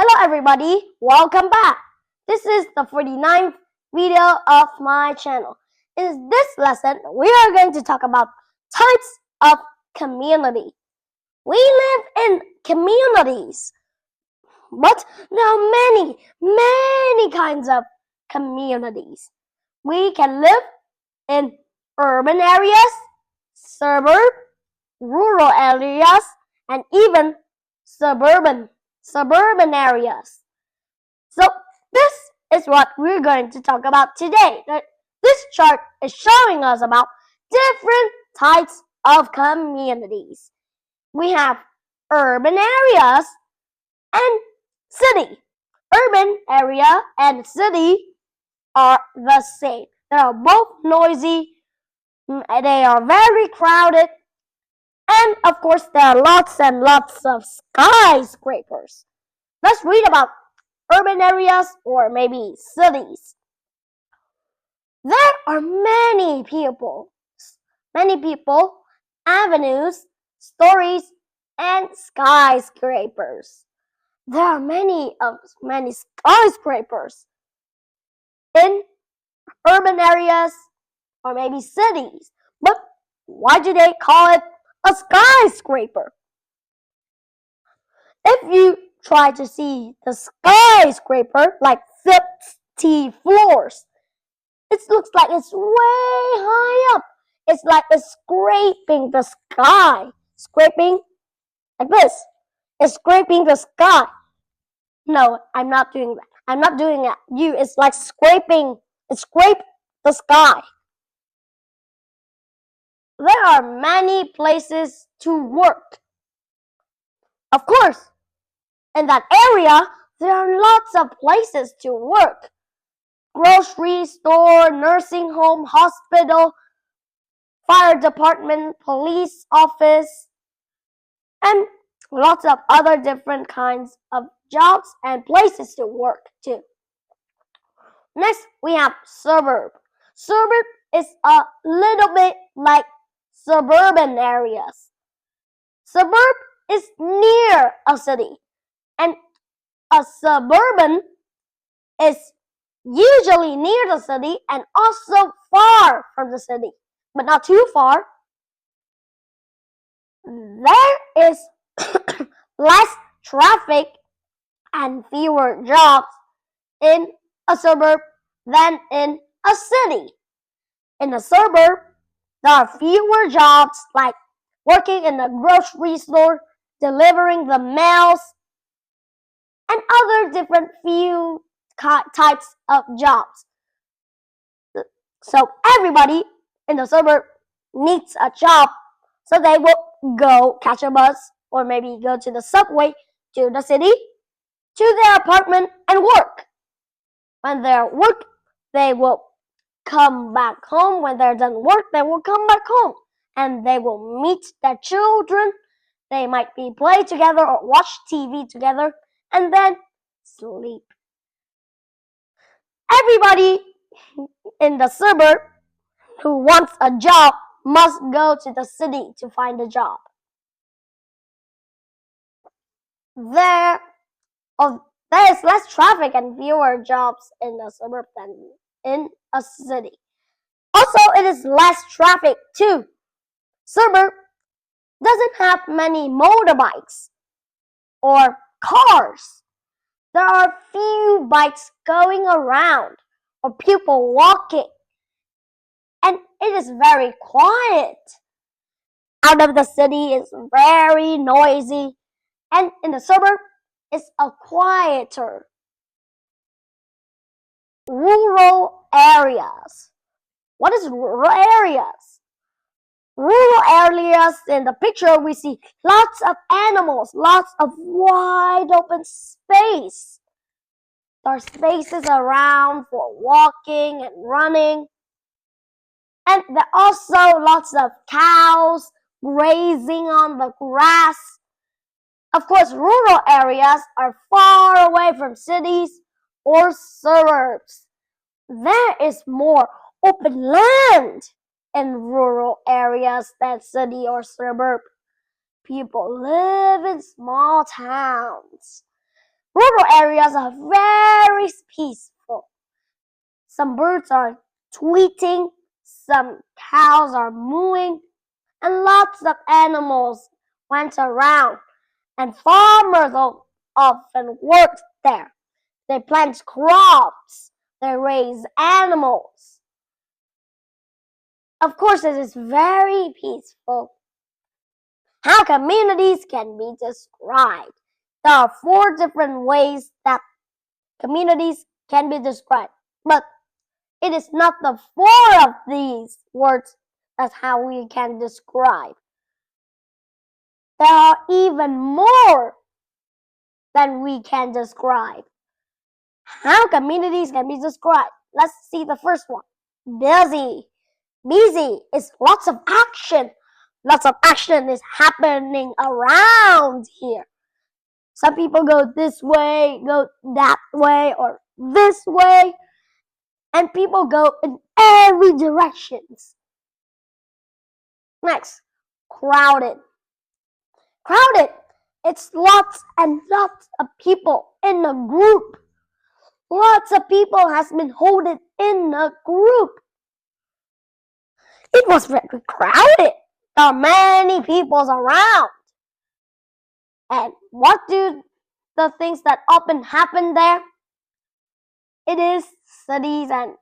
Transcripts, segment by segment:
Hello everybody, welcome back. This is the 49th video of my channel. In this lesson, we are going to talk about types of community. We live in communities, but there are many kinds of communities. We can live in urban areas, suburb, rural areas, and even suburban areas. So this is what we're going to talk about today. This chart is showing us about different types of communities. We have urban areas and city. Urban area and city are the same. They are both noisy, they are very crowded, and of course there are lots and lots of skyscrapers. Let's read about urban areas or maybe cities. There are many people, avenues, stories, and skyscrapers. There are many skyscrapers in urban areas or maybe cities. But why do they call it a skyscraper? If you try to see the skyscraper like 50 floors, it looks like it's way high up. It's like it's scraping the sky. Scraping like this. It's scraping the sky. No, I'm not doing that. I'm not doing that. It's like scraping. It scraped the sky. There are many places to work. Of course, in that area, there are lots of places to work. Grocery store, nursing home, hospital, fire department, police office, and lots of other different kinds of jobs and places to work too. Next, we have suburb. Suburb is a little bit like suburban areas. Suburb is near a city, and a suburban is usually near the city and also far from the city, but not too far. There is less traffic and fewer jobs in a suburb than in a city. In a suburb, there are fewer jobs like working in a grocery store, delivering the mails, and other different few types of jobs. So everybody in the suburb needs a job, so they will go catch a bus or maybe go to the subway to the city, to their apartment and work. When they're work, they will come back home. When they're done work, they will come back home and they will meet their children. They might be play together or watch TV together and then sleep. Everybody in the suburb who wants a job must go to the city to find a job. There is less traffic and fewer jobs in the suburb than in a city. Also, it is less traffic too. Suburb doesn't have many motorbikes or cars. There are few bikes going around or people walking. And it is very quiet. Out of the city is very noisy. And in the suburb, it's a quieter. Rural areas. What is rural areas? Rural areas, in the picture we see lots of animals, lots of wide open space. There are spaces around for walking and running. And there are also lots of cows grazing on the grass. Of course, rural areas are far away from cities or suburbs. There is more open land in rural areas than city or suburb. People live in small towns. Rural areas are very peaceful. Some birds are tweeting, some cows are mooing, and lots of animals went around. And farmers often work there. They plant crops, they raise animals. Of course, it is very peaceful. How communities can be described. There are 4 different ways that communities can be described, but it is not the 4 of these words that's how we can describe. There are even more than we can describe. How communities can be described. Let's see the first one. Busy. Busy is lots of action. Lots of action is happening around here. Some people go this way, go that way, or this way, and people go in every directions. Next, crowded. Crowded, it's lots and lots of people in a group. Lots of people has been holding in a group. It was very crowded. There are many people around. And what do the things that often happen there? It is cities and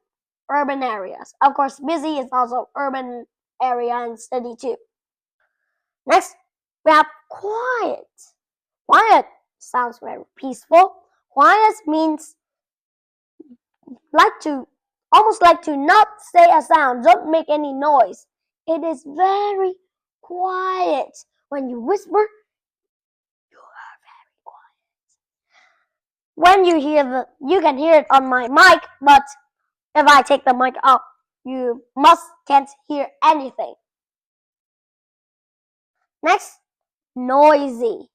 urban areas. Of course, busy is also urban area and city too. Next, we have quiet. Quiet sounds very peaceful. Quiet means almost like to not say a sound, don't make any noise. It is very quiet. When you whisper, you are very quiet. When you can hear it on my mic, but if I take the mic out, you can't hear anything. Next, noisy.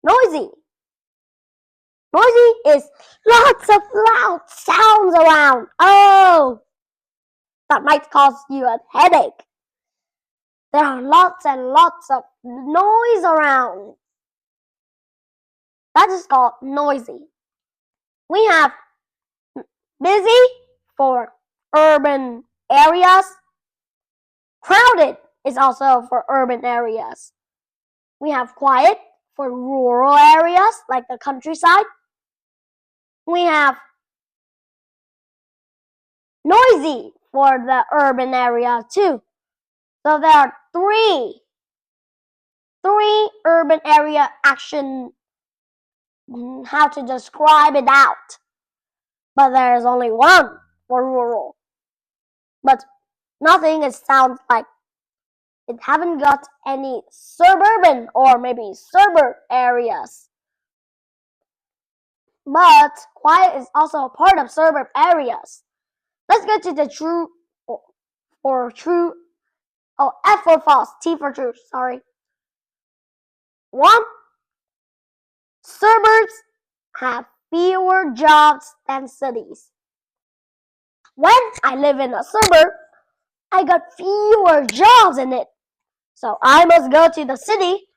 Noisy. Noisy is lots of loud sounds around. Oh, that might cause you a headache. There are lots and lots of noise around. That is called noisy. We have busy for urban areas. Crowded is also for urban areas. We have quiet for rural areas like the countryside. We have noisy for the urban area too. So there are three urban area action, how to describe it out. But there is only one for rural. But nothing sounds like it haven't got any suburban or maybe suburb areas. But quiet is also a part of suburb areas. Let's get to the true or true. Oh, F for false, T for true, sorry. 1. Suburbs have fewer jobs than cities. When I live in a suburb, I got fewer jobs in it. So I must go to the city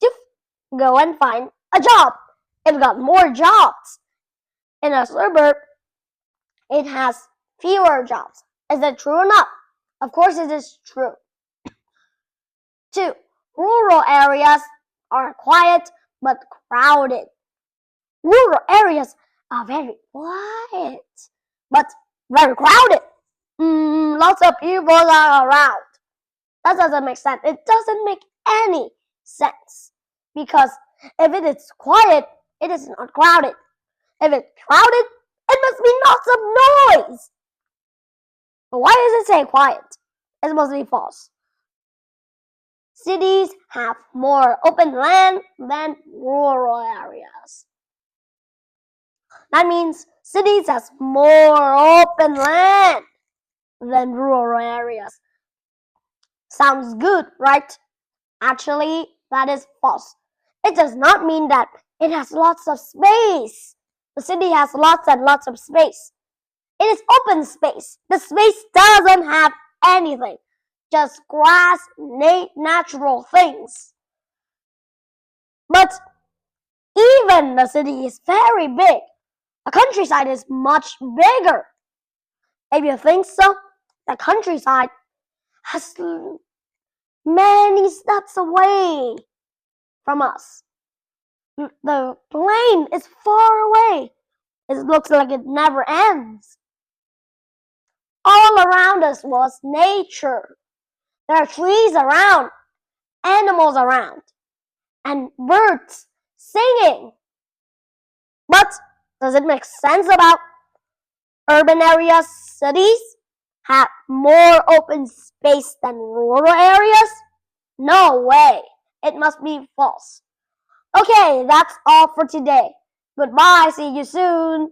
to go and find a job. It got more jobs. In a suburb, it has fewer jobs. Is that true or not? Of course it is true. 2. Rural areas are quiet but crowded. Rural areas are very quiet but very crowded. Lots of people are around. That doesn't make sense. It doesn't make any sense. Because if it is quiet, it is not crowded. If it's crowded, it must be lots of noise. But why does it say quiet? It must be false. Cities have more open land than rural areas. That means cities has more open land than rural areas. Sounds good, right? Actually, that is false. It does not mean that it has lots of space. The city has lots and lots of space. It is open space. The space doesn't have anything. Just grass, natural things. But Even the city is very big. The countryside is much bigger. If you think so, the countryside has many steps away from us. The plain is far away. It looks like it never ends. All around us was nature. There are trees around, animals around, and birds singing. But does it make sense about urban areas? Cities have more open space than rural areas? No way. It must be false. Okay, that's all for today. Goodbye. See you soon.